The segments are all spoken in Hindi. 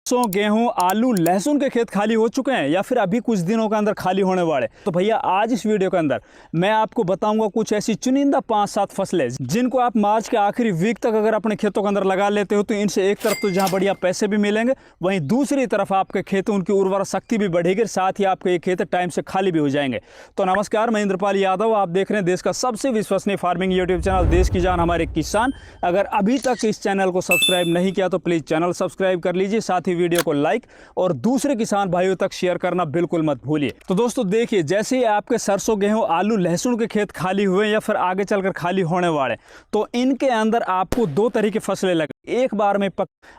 सरसों, गेहूं, आलू, लहसुन के खेत खाली हो चुके हैं या फिर अभी कुछ दिनों के अंदर खाली होने वाले। तो भैया आज इस वीडियो के अंदर मैं आपको बताऊंगा कुछ ऐसी चुनिंदा 5-7 फसलें जिनको आप मार्च के आखिरी वीक तक अगर अपने खेतों के अंदर लगा लेते हो तो इनसे एक तरफ तो जहां बढ़िया पैसे भी मिलेंगे, वहीं दूसरी तरफ आपके खेतों उनकी उर्वरा शक्ति भी बढ़ेगी, साथ ही आपके ये खेत टाइम से खाली भी हो जाएंगे। तो नमस्कार, मैं इंद्रपाल यादव, आप देख रहे हैं देश का सबसे विश्वसनीय फार्मिंग यूट्यूब चैनल देश की जान हमारे किसान। अगर अभी तक इस चैनल को सब्सक्राइब नहीं किया तो प्लीज़ चैनल सब्सक्राइब कर लीजिए, साथ ही वीडियो को लाइक और दूसरे किसान भाइयों तक शेयर करना बिल्कुल मत भूलिए। तो दोस्तों देखिए, जैसे ही आपके सरसों, गेहूं, आलू, लहसुन के खेत खाली हुए या फिर आगे चलकर खाली होने वाले, तो इनके अंदर आपको दो तरह की फसलें लगे। एक बार में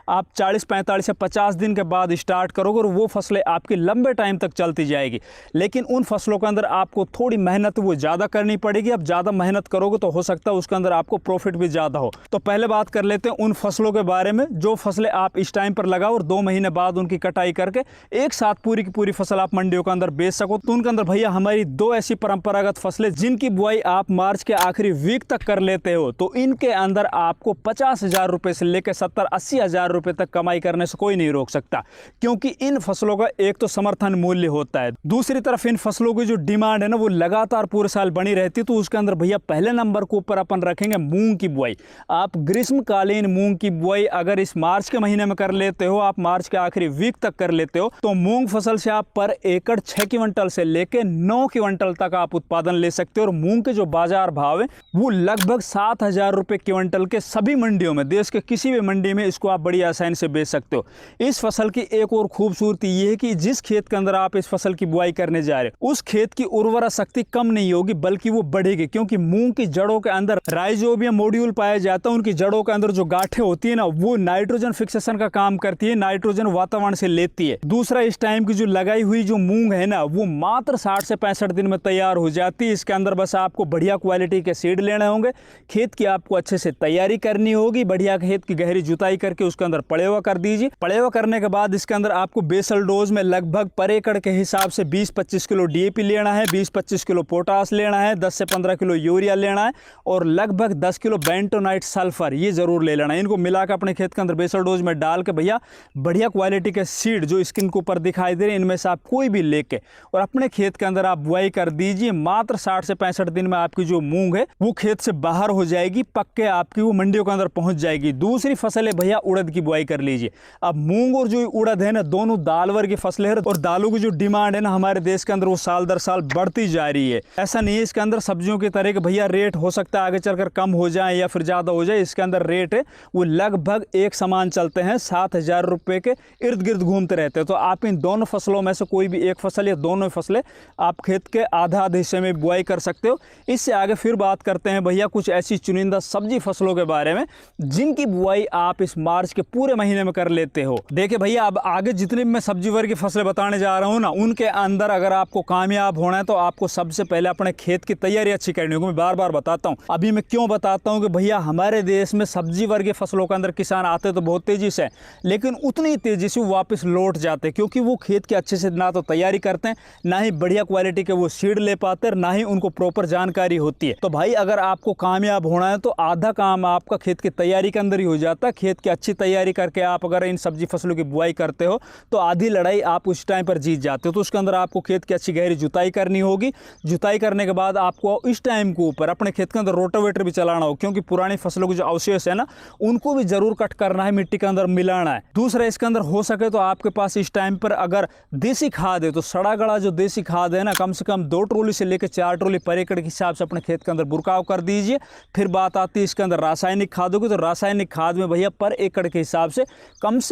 आप 40, 45 या 50 दिन के बाद स्टार्ट करोगे और वो फसलें आपकी लंबे टाइम तक चलती जाएगी। लेकिन उन फसलों के अंदर आपको थोड़ी मेहनत वो ज़्यादा करनी पड़ेगी। अब ज़्यादा मेहनत करोगे तो हो सकता है उसके अंदर आपको प्रॉफिट भी ज़्यादा हो। तो पहले बात कर लेते हैं उन फसलों के बारे में जो फसलें आप इस टाइम पर लगाओ और 2 महीने बाद उनकी कटाई करके एक साथ पूरी की पूरी फसल आप मंडियों के अंदर बेच सको। तो उनके अंदर भैया हमारी 2 ऐसी परंपरागत फसलें जिनकी बुआई आप मार्च के आखिरी वीक तक कर लेते हो, तो इनके अंदर आपको 50,000 रुपये से लेकर 70-80 हज़ार रुपये तक कमाई करने से कोई नहीं रोक सकता, क्योंकि इन फसलों का एक तो समर्थन मूल्य होता है, दूसरी तरफ इन फसलों की जो डिमांड है ना वो लगातार पूरे साल बनी रहती है। तो उसके अंदर भैया पहले नंबर के ऊपर अपन रखेंगे मूंग की बुआई। आप ग्रीष्मकालीन मूंग की बुआई अगर इस मार्च के महीने में कर लेते हो, आप मार्च के आखिरी वीक तक कर लेते हो, तो मूंग फसल से आप पर एकड़ 6 क्विंटल से लेकर 9 क्विंटल तक आप उत्पादन ले सकते हो। और मूंग के जो बाजार भाव है वो लगभग 7,000 रुपये क्विंटल के सभी मंडियों में, देश के किसी भी मंडी में इसको आप बड़ी आसानी से बेच सकते हो। इस फसल की एक और खूबसूरती ये है कि जिस खेत के अंदर आप इस फसल की बुआई करने जा रहे हो उस खेत की उर्वरा शक्ति कम नहीं होगी बल्कि वो बढ़ेगी, क्योंकि मूंग की जड़ों के अंदर राइजोबियम मॉड्यूल पाया जाता है। उनकी जड़ों के अंदर जो गांठें होती है ना वो नाइट्रोजन फिक्सेशन का काम करती है, नाइट्रोजन वातावरण से लेती है। दूसरा, इस टाइम की जो लगाई हुई जो मूंग है ना वो मात्र 60 से 65 दिन में तैयार हो जाती है। इसके अंदर बस आपको बढ़िया क्वालिटी के सीड लेने होंगे, खेत की आपको अच्छे से तैयारी करनी होगी, बढ़िया खेत की गहरी जुताई करके उसके अंदर पड़ेवा कर दीजिए। पड़ेवा करने के बाद इसके अंदर आपको बेसल डोज में लगभग पर एकड़ के हिसाब से 20-25 किलो डीएपी लेना है, 20-25 किलो पोटास लेना है, 10 से 15 किलो यूरिया लेना है और लगभग 10 किलो बेंटोनाइट सल्फर ये जरूर ले लेना है। इनको मिलाकर अपने खेत के अंदर बेसल डोज में डाल के भैया बढ़िया क्वालिटी के सीड जो स्क्रीन के ऊपर दिखाई दे रहे हैं इनमें से आप कोई भी लेके और अपने खेत के अंदर आप बुआई कर दीजिए। मात्र 60 से 65 दिन में आपकी जो मूंग है वो खेत से बाहर हो जाएगी, पक्के आपकी वो मंडियों के अंदर पहुंच जाएगी। दूसरी फसल है भैया उड़द की बुआई कर लीजिए। अब मूंग और जो उड़द है ना दोनों दाल वर्ग की फसलें हैं और दालों की जो डिमांड है ना हमारे देश के अंदर वो साल दर साल बढ़ती जा रही है। ऐसा नहीं है इसके अंदर सब्जियों की तरह के भैया रेट हो सकता है आगे चलकर कम हो जाए या फिर ज्यादा हो जाए। इसके अंदर रेट है वो लगभग एक समान चलते हैं, 7,000 रुपये के इर्द गिर्द घूमते रहते हैं। तो आप इन दोनों फसलों में से कोई भी एक फसल या दोनों फसलें आप खेत के आधा हिस्से में बुआई कर सकते हो। इससे आगे फिर बात करते हैं भैया कुछ ऐसी चुनिंदा सब्जी फसलों के बारे में जिनकी बुआई आप इस मार्च के पूरे महीने में कर लेते हो। देखिए भैया, अब आगे जितनी भी मैं सब्जी वर्ग की फसलें बताने जा रहा हूँ ना उनके अंदर अगर आपको कामयाब होना है तो आपको सबसे पहले अपने खेत की तैयारी अच्छी करनी होगी। मैं बार बार बताता हूँ, अभी मैं क्यों बताता हूँ कि भैया हमारे देश में सब्जी वर्ग की फसलों के अंदर किसान आते तो बहुत तेजी से, लेकिन उतनी तेजी से वापस लौट जाते क्योंकि वो खेत की अच्छे से ना तो तैयारी करते हैं, ना ही बढ़िया क्वालिटी के वो सीड ले पाते हैं, ना ही उनको प्रॉपर जानकारी होती है। तो भाई अगर आपको कामयाब होना है तो आधा काम आपका खेत की तैयारी के अंदर ही हो जाता है। खेत की अच्छी तैयारी करके आप अगर इन सब्जी फसलों की बुआई करते हो तो आधी लड़ाई आप उस टाइम पर जीत जाते हो। तो उसके अंदर आपको खेत की अच्छी गहरी जुताई करनी होगी। जुताई करने के बाद आपको इस टाइम के ऊपर अपने खेत के अंदर रोटावेटर भी चलाना हो, क्योंकि पुरानी फसलों के जो अवशेष है ना उनको भी जरूर कट करना है, मिट्टी के अंदर मिलाना है। दूसरा, इसके अंदर हो सके तो आपके पास इस टाइम पर अगर देसी खाद है तो सड़ा गड़ा जो देसी खाद है ना कम से कम 2 ट्रॉली से लेकर 4 ट्रॉली पर एकड़ के हिसाब से अपने खेत के अंदर बुरकाव कर दीजिए। फिर बात आती है इसके अंदर रासायनिक खादों की, तो रासायनिक खाद में भैया पर एकड़ के हिसाब से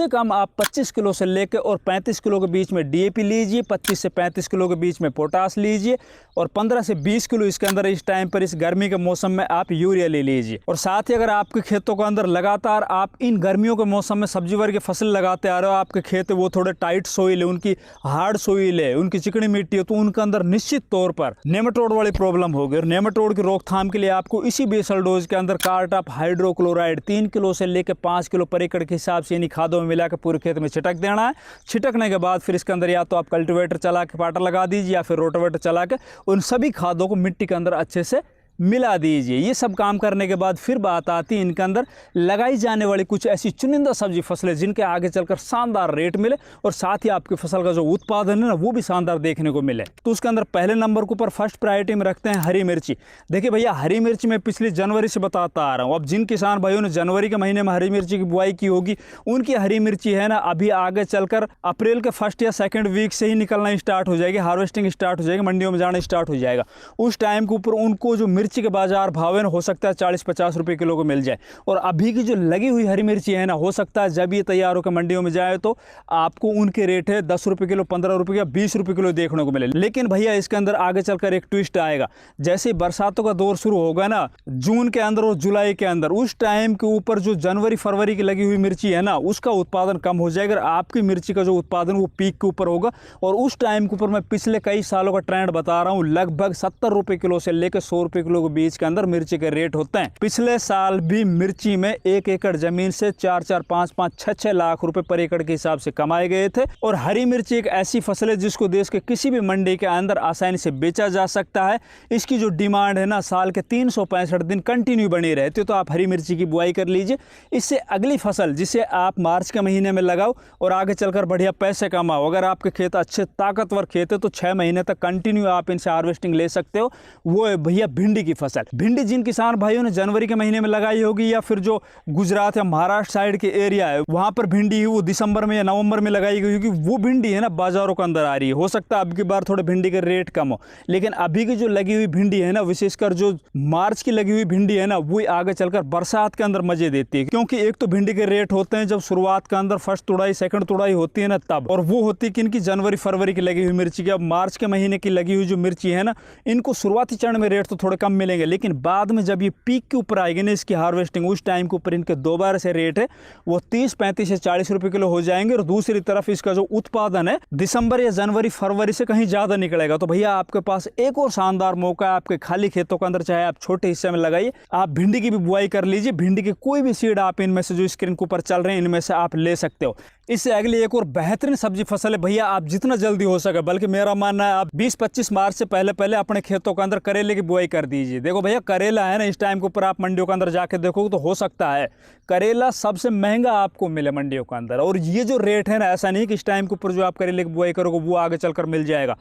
कम आप 25 किलो से लेकर और 35 किलो के बीच में डीएपी लीजिए, 25 से 35 किलो के बीच में पोटास लीजिए और 15 से 20 किलो इसके अंदर इस टाइम पर इस गर्मी के मौसम में आप यूरिया ले लीजिए। और साथ ही अगर आपके खेतों के अंदर लगातार आप इन गर्मियों के मौसम में सब्जी वर्ग की फसल लगाते आ रहे हो, आपके खेत वो थोड़े टाइट सोइल है, उनकी हार्ड सोइल है, उनकी चिकनी मिट्टी है, तो उनके अंदर निश्चित तौर पर नेमाटोड वाली प्रॉब्लम होगी। और नेमाटोड की रोकथाम के लिए आपको इसी बेसल डोज के अंदर कार्टाप हाइड्रोक्लोराइड 3 किलो से लेकर 5 किलो पर एकड़ के हिसाब से इन्हीं खादों में मिलाकर पूरे खेत में छिटक देना है। छिटकने के बाद फिर इसके अंदर या तो आप कल्टीवेटर चला के पाटर लगा दीजिए या फिर रोटावेटर चला के उन सभी खादों को मिट्टी के अंदर अच्छे से मिला दीजिए। ये सब काम करने के बाद फिर बात आती है इनके अंदर लगाई जाने वाली कुछ ऐसी चुनिंदा सब्जी फसलें जिनके आगे चलकर शानदार रेट मिले और साथ ही आपकी फसल का जो उत्पादन है ना वो भी शानदार देखने को मिले। तो उसके अंदर पहले नंबर के ऊपर फर्स्ट प्रायोरिटी में रखते हैं हरी मिर्ची। देखिए भैया, हरी मिर्ची मैं पिछली जनवरी से बताता आ रहा हूँ। अब जिन किसान भाइयों ने जनवरी के महीने में हरी मिर्ची की बुआई की होगी उनकी हरी मिर्ची है ना अभी आगे चलकर अप्रैल के फर्स्ट या सेकंड वीक से ही निकलना स्टार्ट हो जाएगी, हार्वेस्टिंग स्टार्ट हो जाएगी, मंडियों में जाना स्टार्ट हो जाएगा। उस टाइम के ऊपर उनको जो मिर्ची के बाजार भाव है ना हो सकता है 40-50 रुपये किलो को मिल जाए। और अभी की जो लगी हुई हरी मिर्ची है ना हो सकता है जब ये तैयार होकर मंडियों में जाए तो आपको उनके रेट है 10 रुपये किलो, 15 रुपये या 20 रुपये किलो देखने को मिले। लेकिन भैया इसके अंदर आगे चलकर एक ट्विस्ट आएगा। जैसे बरसातों का दौर शुरू होगा ना जून के अंदर और जुलाई के अंदर, उस टाइम के ऊपर जो जनवरी फरवरी की लगी हुई मिर्ची है ना उसका उत्पादन कम हो जाएगा। आपकी मिर्ची का जो उत्पादन वो पीक के ऊपर होगा। और उस टाइम के ऊपर मैं पिछले कई सालों का ट्रेंड बता रहा हूँ, लगभग 70 रुपये किलो से लेकर 100 रुपये किलो के बीच के अंदर मिर्ची के रेट होते हैं। पिछले साल भी मिर्ची में 1 एकड़ जमीन से 4-4, 5-5, 6-6 लाख रुपए पर एकड़ के हिसाब से कमाए गए थे। और हरी मिर्ची एक ऐसी फसल है जिसको देश के किसी भी मंडी के अंदर आसानी से बेचा जा सकता है। इसकी जो डिमांड है ना साल के 365 दिन कंटिन्यू बनी रहती है। तो आप हरी मिर्ची की बुआई कर लीजिए। इससे अगली फसल जिसे आप मार्च के महीने में लगाओ और आगे चलकर बढ़िया पैसे कमाओ। अगर आपके खेत अच्छे ताकतवर खेत है तो 6 महीने तक कंटिन्यू आप इनसे हार्वेस्टिंग ले सकते हो। वो है भैया भिंडी की फसल। भिंडी जिन किसान भाइयों ने जनवरी के महीने में लगाई होगी या फिर जो गुजरात या महाराष्ट्र साइड के एरिया है वहां पर भिंडी वो दिसंबर में या नवंबर में लगाई गई होगी, वो भिंडी है ना बाजारों के अंदर आ रही है। हो सकता है अब की बार थोड़े भिंडी के रेट कम हो, लेकिन अभी की जो लगी हुई भिंडी है ना विशेषकर जो मार्च की लगी हुई भिंडी है ना वो आगे चलकर बरसात के अंदर मजे देती है। क्योंकि एक तो भिंडी के रेट होते हैं जब शुरुआत के अंदर फर्स्ट तुड़ाई सेकंड तुड़ाई होती है ना तब, और वो होती है कि इनकी जनवरी फरवरी की लगी हुई मिर्ची की। अब मार्च के महीने की लगी हुई जो मिर्ची है ना इनको शुरुआती चरण में रेट तो थोड़े कम मिलेंगे, लेकिन बाद में जब ये पीक के ऊपर आएगी ना इसकी हार्वेस्टिंग उस टाइम के ऊपर इनके दोबारा से रेट है वो 30, 35 से 40 रुपए किलो हो जाएंगे। और दूसरी तरफ इसका जो उत्पादन है दिसंबर या जनवरी फरवरी से कहीं ज्यादा निकलेगा। तो भैया आपके पास एक और शानदार मौका है आपके खाली खेतों के अंदर, चाहे आप छोटे हिस्से में लगाइए, आप भिंडी की भी बुआई कर लीजिए। भिंडी की कोई भी सीड आप इनमें से जो स्क्रीन के ऊपर चल रहे हैं इनमें से आप ले सकते हो। इससे अगली एक और बेहतरीन सब्जी फसल है भैया, आप जितना जल्दी हो सके, बल्कि मेरा मानना है आप 20-25 मार्च से पहले अपने खेतों के अंदर करेले की बुआई कर दीजिए। देखो भैया करेला है ना इस टाइम के ऊपर आप मंडियों के अंदर जाके देखोगे तो हो सकता है करेला सबसे महंगा आपको मिले मंडियों के अंदर। और ये जो रेट है ना ऐसा नहीं कि इस टाइम के ऊपर जो आप करेले की बुआई करोगे वो आगे चलकर मिल जाएगा।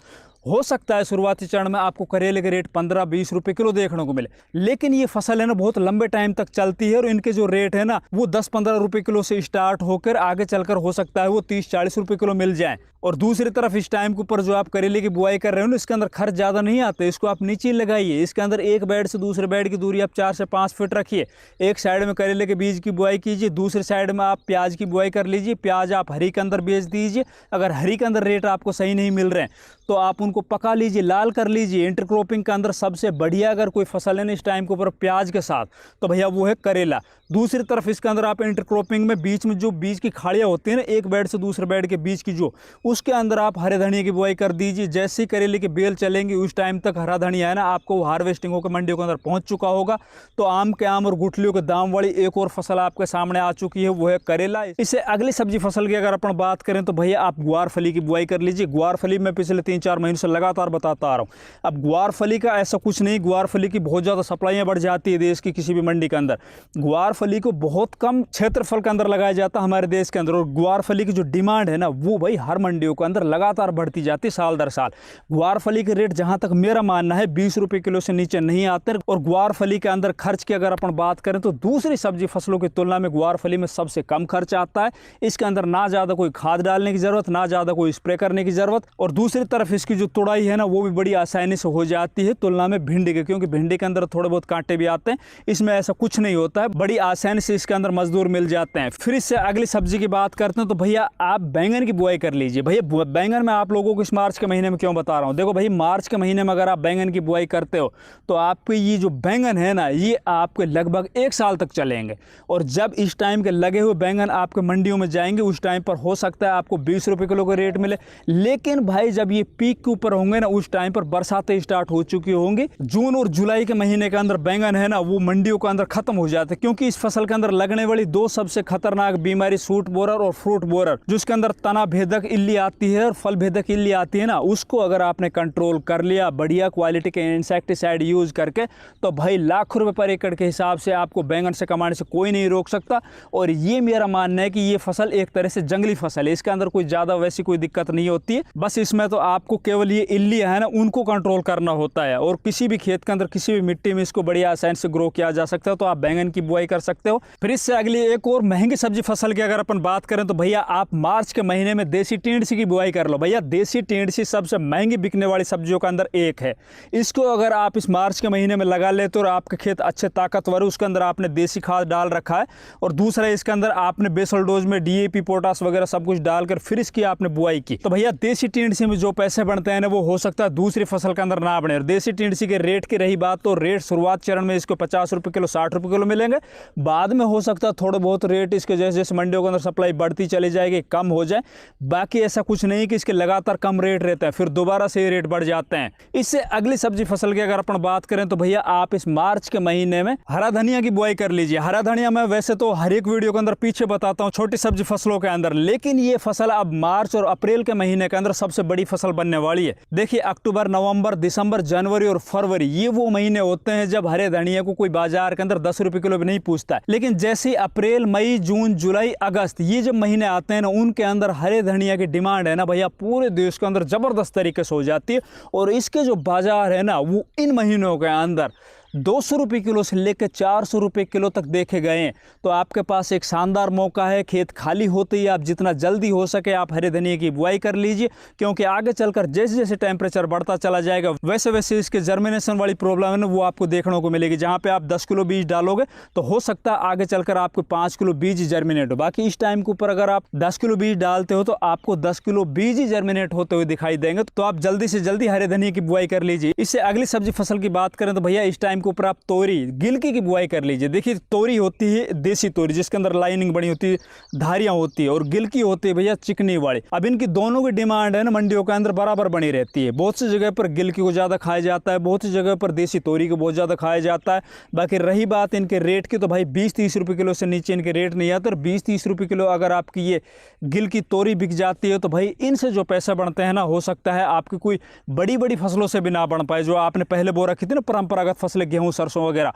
हो सकता है शुरुआती चरण में आपको करेले के रेट 15-20 रुपए किलो देखने को मिले, लेकिन ये फसल है ना बहुत लंबे टाइम तक चलती है और इनके जो रेट है ना वो 10-15 रुपए किलो से स्टार्ट होकर आगे चलकर हो सकता है वो 30-40 रुपए किलो मिल जाए। और दूसरी तरफ इस टाइम के ऊपर जो आप करेले की बुआई कर रहे हो ना इसके अंदर खर्च ज़्यादा नहीं आते। इसको आप नीचे लगाइए, इसके अंदर एक बेड से दूसरे बेड की दूरी आप 4 से 5 फीट रखिए। एक साइड में करेले के बीज की बुआई कीजिए, दूसरे साइड में आप प्याज की बुआई कर लीजिए। प्याज आप हरी के अंदर बेच दीजिए। अगर हरी के अंदर रेट आपको सही नहीं मिल रहे हैं तो आप उनको पका लीजिए, लाल कर लीजिए। इंटरक्रॉपिंग के अंदर सबसे बढ़िया अगर कोई फसल है ना इस टाइम के ऊपर प्याज के साथ तो भैया वो है करेला। दूसरी तरफ इसके अंदर आप इंटरक्रॉपिंग में बीच में जो बीज की खाड़ियाँ होती हैं ना एक बेड से दूसरे बेड के बीच की जो उसके अंदर आप हरे धनिया की बुआई कर दीजिए। जैसे ही करेले की बेल चलेंगी उस टाइम तक हरा धनिया है ना आपको हार्वेस्टिंग होकर मंडियों के अंदर पहुंच चुका होगा। तो आम के आम और गुठलियों के दाम वाली एक और फसल आपके सामने आ चुकी है, वो है करेला। इससे अगली सब्जी फसल की अगर अपन बात करें तो भैया आप ग्वारफली की बुआई कर लीजिए। ग्वारफली मैं पिछले 3-4 महीनों से लगातार बताता आ रहा हूँ। अब ग्वारफली का ऐसा कुछ नहीं, ग्वारफली की बहुत ज़्यादा सप्लाइयाँ बढ़ जाती है देश की किसी भी मंडी के अंदर। ग्वारफली को बहुत कम क्षेत्रफल के अंदर लगाया जाता है हमारे देश के अंदर, और ग्वारफली की जो डिमांड है ना वो भाई हर मंडियों के अंदर लगातार बढ़ती जाती है साल दर साल। ग्वारफली के रेट जहां तक मेरा मानना है 20 रुपए किलो से नीचे नहीं आते। और ग्वारफली के अंदर खर्च की अगर अपन बात करें तो दूसरी सब्जी फसलों की तुलना में ग्वारफली में सबसे कम खर्च आता है। इसके अंदर ना ज़्यादा कोई खाद डालने की ज़रूरत, ना ज़्यादा कोई स्प्रे करने की ज़रूरत। और दूसरी तरफ इसकी जो तुड़ाई है ना वो भी बड़ी आसानी से हो जाती है तुलना में भिंडी के, क्योंकि भिंडी के अंदर थोड़े बहुत कांटे भी आते हैं। इसमें ऐसा कुछ नहीं होता है, बड़ी आसानी से इसके अंदर मजदूर मिल जाते हैं। फिर इससे अगली सब्जी की बात करते हैं तो भैया आप बैंगन की बुआई कर लीजिए। भैया बैंगन में आप लोगों को इस मार्च के महीने में क्यों बता रहा हूँ, देखो भाई मार्च के महीने में अगर आप बैंगन की बुआई करते हो तो आपके ये जो बैंगन है ना ये आपके लगभग 1 साल तक चलेंगे। और जब इस टाइम के लगे हुए बैंगन आपके मंडियों में जाएंगे उस टाइम पर हो सकता है आपको 20 रुपए किलो का रेट मिले। लेकिन भाई जब ये पीक के ऊपर होंगे ना, उस टाइम पर बरसातें स्टार्ट हो चुकी होंगी। जून और जुलाई के महीने के अंदर बैंगन है ना वो मंडियों के अंदर खत्म हो जाते हैं, क्योंकि इस फसल के अंदर लगने वाली दो सबसे खतरनाक बीमारी सूट बोरर और फ्रूट बोरर, जिसके अंदर तना भेदक इल्ली आती है और फल भेदक इल्ली आती है ना, उसको अगर आपने कंट्रोल कर लिया बढ़िया क्वालिटी के इंसेक्टिसाइड यूज करके, तो भाई लाखों रुपए पर एकड़ के हिसाब से आपको बैंगन से कमाने से कोई नहीं रोक सकता। और ये मेरा मानना है कि ये फसल एक तरह से जंगली फसल है, इसके अंदर कोई ज्यादा वैसी कोई दिक्कत नहीं होती है। बस इसमें तो आपको केवल ये इल्ली है ना उनको कंट्रोल करना होता है, और किसी भी खेत के अंदर किसी भी मिट्टी में इसको बढ़िया आसानी से ग्रो किया जा सकता है, तो आप बैंगन की बुआई कर सकते हो। फिर इससे अगली एक और महंगी सब्जी फसल की अगर अपन बात करें तो भैया आप मार्च के महीने में देसी टिंडसी की बुआई कर लो। भैया देसी टिंडसी सबसे महंगी बिकने वाली सब्जियों के अंदर एक है। इसको अगर आप इस मार्च के महीने में लगा लेते हो और आपके खेत अच्छे ताकतवर है, उसके अंदर आपने देसी खाद डाल रखा है, और दूसरा इसके अंदर आपने बेसल डोज में डीएपी पोटास वगैरह सब कुछ डालकर फिर इसकी आपने बुआई की, तो भैया देसी टिंडसी में जो पैसे बनते हैं ना वो हो सकता है दूसरी फसल के अंदर ना बने। और देसी टिंडसी के रेट की रही बात, तो रेट शुरुआत चरण में इसको 50 रुपये किलो 60 रुपये किलो मिलेंगे। बाद में हो सकता है थोड़े बहुत रेट इसके जैसे जैसे मंडियों के अंदर सप्लाई बढ़ती चली जाएगी कम हो जाए, बाकी ऐसा कुछ नहीं कि इसके लगातार कम रेट रहता है, फिर दोबारा से रेट बढ़ जाते हैं। इससे अगली सब्जी फसल की अगर अपन बात करें तो भैया आप इस मार्च के महीने में हरा धनिया की बुआई कर लीजिए। हरा धनिया मैं वैसे तो हर एक वीडियो के अंदर पीछे बताता हूँ छोटी सब्जी फसलों के अंदर, लेकिन ये फसल अब मार्च और अप्रैल के महीने के अंदर सबसे बड़ी फसल बनने वाली है। देखिए अक्टूबर, नवंबर, दिसंबर, जनवरी और फरवरी ये वो महीने होते हैं जब हरे धनिया को कोई बाजार के अंदर 10 रुपए किलो भी नहीं पूछता है। लेकिन जैसे अप्रैल, मई, जून, जुलाई, अगस्त ये जब महीने आते हैं ना, उनके अंदर हरे धनिया की डिमांड है ना भैया पूरे देश के अंदर जबरदस्त तरीके से हो जाती है। और इसके जो बाजार है ना वो इन महीनों के अंदर 200 रुपये किलो से लेकर 400 रुपये किलो तक देखे गए हैं। तो आपके पास एक शानदार मौका है, खेत खाली होते ही आप जितना जल्दी हो सके आप हरे धनिया की बुआई कर लीजिए, क्योंकि आगे चलकर जैसे जैसे टेम्परेचर बढ़ता चला जाएगा वैसे वैसे इसके जर्मिनेशन वाली प्रॉब्लम है ना वो आपको देखने को मिलेगी। जहाँ पे आप 10 किलो बीज डालोगे तो हो सकता है आगे चलकर आपको 5 किलो बीज जर्मिनेट हो। बाकी इस टाइम के ऊपर अगर आप 10 किलो बीज डालते हो तो आपको 10 किलो बीज ही जर्मिनेट होते हुए दिखाई देंगे। तो आप जल्दी से जल्दी हरे धनिया की बुआई कर लीजिए। इससे अगली सब्जी फसल की बात करें तो भैया इस टाइम के ऊपर आप तोरी, गिलकी की बुआई कर लीजिए। देखिए तोरी होती है देसी तोरी जिसके अंदर लाइनिंग बनी होती है, धारियां होती है, और गिलकी होती है भैया चिकनी वाली। अब इनकी दोनों की डिमांड है ना मंडियों के अंदर बराबर बनी रहती है। बहुत सी जगह पर गिलकी को ज़्यादा खाया जाता है, बहुत सी जगह पर देसी तोरी को बहुत ज़्यादा खाया जाता है। बाकी रही बात इनके रेट की तो भाई 20-30 रुपये किलो से नीचे इनके रेट नहीं आते। और 20-30 रुपये किलो अगर आपकी ये गिलकी तोरी बिक जाती है तो भाई इनसे जो पैसे बनते हैं ना हो सकता है आपकी कोई बड़ी बड़ी फसलों से भी ना बन पाए। जो आपने पहले बोरा की थी ना परंपरागत फसलें गेहूँ, सरसों वगैरह,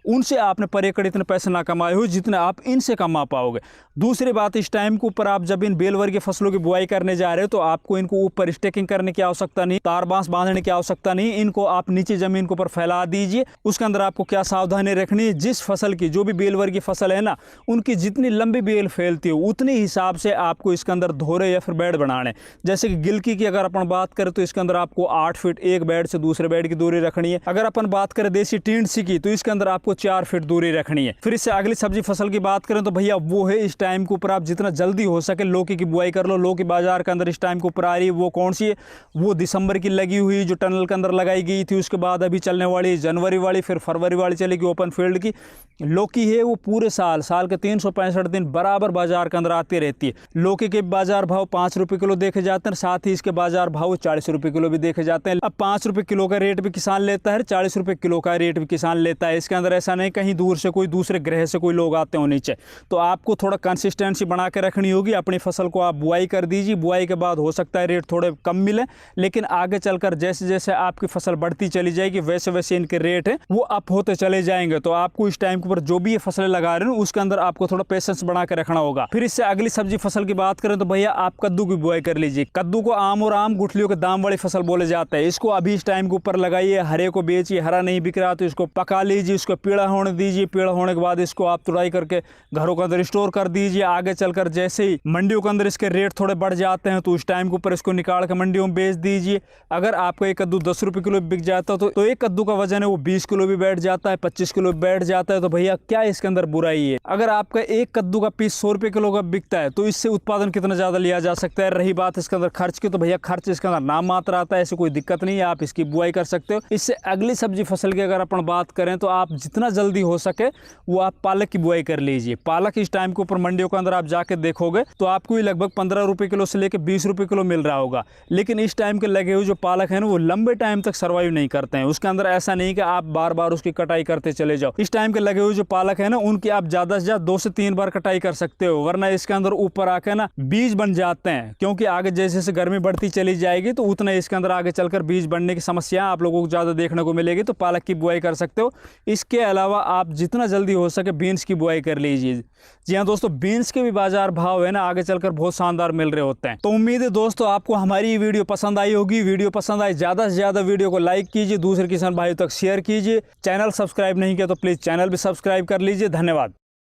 उनसे आपने पर एकड़ इतने पैसे ना कमाए हो जितने आप इनसे कमा पाओगे। दूसरी बात इस टाइम के ऊपर आप जब इन बेलवर की फसलों की बुआई करने जा रहे हो तो आपको इनको ऊपर स्टेकिंग करने की आवश्यकता नहीं, तार बांस बांधने की आवश्यकता नहीं, इनको आप नीचे जमीन के ऊपर फैला दीजिए। उसके अंदर आपको क्या सावधानी रखनी है, जिस फसल की जो भी बेलवर की फसल है ना उनकी जितनी लंबी बेल फैलती है उतनी हिसाब से आपको इसके अंदर धोरे या फिर बेड बनाने। जैसे कि गिलकी की अगर अपन बात करें तो इसके अंदर आपको 8 फीट एक बेड से दूसरे बेड की दूरी रखनी है। अगर अपन बात करें देसी टिंडसी की तो इसके अंदर आपको 4 फीट दूरी रखनी है। फिर इससे अगली सब्जी फसल की बात करें तो भैया वो है इस टाइम के ऊपर आप जितना जल्दी हो सके लौकी की बुआई कर लो। लौकी बाजार के अंदर इस टाइम के ऊपर आ रही है, वो कौन सी है, वो दिसंबर की लगी हुई जो टनल के अंदर लगाई गई थी, उसके बाद अभी चलने वाली जनवरी वाली, फिर फरवरी वाली चलेगी ओपन फील्ड की लौकी है। वो पूरे साल के 365 दिन बराबर बाजार के अंदर आती रहती है। लौकी के बाजार भाव 5 रुपये किलो देखे जाते हैं, साथ ही इसके बाजार भाव 40 रुपये किलो भी देखे जाते हैं। अब 5 रुपये किलो का रेट भी किसान लेता है, 40 रुपये किलो का रेट भी किसान लेता है। इसके अंदर ऐसा नहीं कहीं दूर से कोई दूसरे ग्रह से कोई लोग आते हो नीचे। तो आपको थोड़ा कंसिस्टेंसी बना के रखनी होगी। अपनी फसल को आप बुआई कर दीजिए, बुआई के बाद हो सकता है रेट थोड़े कम मिले, लेकिन आगे चलकर जैसे जैसे आपकी फसल बढ़ती चली जाएगी वैसे वैसे इनके रेट है वो अप होते चले जाएंगे। तो आपको इस टाइम के ऊपर जो भी ये फसलें लगा रहे हो उसके अंदर आपको थोड़ा पेशेंस बना के रखना होगा। फिर इससे अगली सब्जी फसल की बात करें तो भैया आप कद्दू की बुआई कर लीजिए। कद्दू को आम और आम गुठलियों के दाम वाली फसल बोले जाते हैं। इसको अभी इस टाइम के ऊपर लगाइए, हरे को बेचिए, हरा नहीं बिक रहा तो इसको पका लीजिए, इसको पीला होने दीजिए। पीला होने के बाद इसको आप तुड़ाई करके घरों के अंदर स्टोर कर दीजिए। आगे चलकर जैसे ही मंडियों के अंदर इसके रेट थोड़े बढ़ जाते हैं तो उस टाइम के ऊपर इसको निकाल के मंडियों में बेच दीजिए। अगर आपका एक कद्दू 10 रुपये किलो बिक जाता है तो एक कद्दू का वजन है वो 20 किलो भी बैठ जाता है, 25 किलो बैठ जाता है। तो भैया क्या इसके अंदर बुराई है। अगर आपका एक कद्दू का पीस 100 रुपये किलो का बिकता है तो इससे उत्पादन कितना ज़्यादा लिया जा सकता है। रही बात इसके अंदर खर्च की तो भैया खर्च इसके अंदर नाम मात्र आता है, ऐसी कोई दिक्कत नहीं है, आप इसकी बुआई कर सकते हो। इससे अगली सब्जी फसल की अगर अपन बात करें तो आप जितना जल्दी हो सके वो आप पालक की बुआई कर लीजिए। पालक इस टाइम के ऊपर मंडियों के अंदर आप जाके देखोगे तो आपको ये लगभग 15 रुपये किलो से लेकर 20 रुपये किलो मिल रहा होगा। लेकिन इस टाइम के लगे हुए जो पालक है ना वो लंबे टाइम तक सर्वाइव नहीं करते हैं। उसके अंदर ऐसा नहीं कि आप बार बार उसकी कटाई करते चले जाओ। इस टाइम के लगे हुए जो पालक है ना उनकी आप ज़्यादा से ज़्यादा 2 से 3 बार कटाई कर सकते हो, वरना इसके अंदर ऊपर आके ना बीज बन जाते हैं। क्योंकि आगे जैसे जैसे गर्मी बढ़ती चली जाएगी तो उतना इसके अंदर आगे चलकर बीज बनने की समस्या आप लोगों को ज़्यादा देखने को मिलेगी। तो पालक की बुआई कर सकते हो। इसके अलावा आप जितना जल्दी हो सके बीन्स की बुआई कर लीजिए। जी हाँ दोस्तों, बीन्स के भी बाजार भाव है ना आगे चलकर बहुत शानदार मिल रहे होते हैं। तो उम्मीद है दोस्तों आपको हमारी ये वीडियो पसंद आई होगी। वीडियो पसंद आए ज़्यादा से ज़्यादा वीडियो को लाइक कीजिए, दूसरे किसान भाइयों तक शेयर कीजिए। चैनल सब्सक्राइब नहीं किया तो प्लीज़ चैनल भी सब्सक्राइब कर लीजिए। धन्यवाद।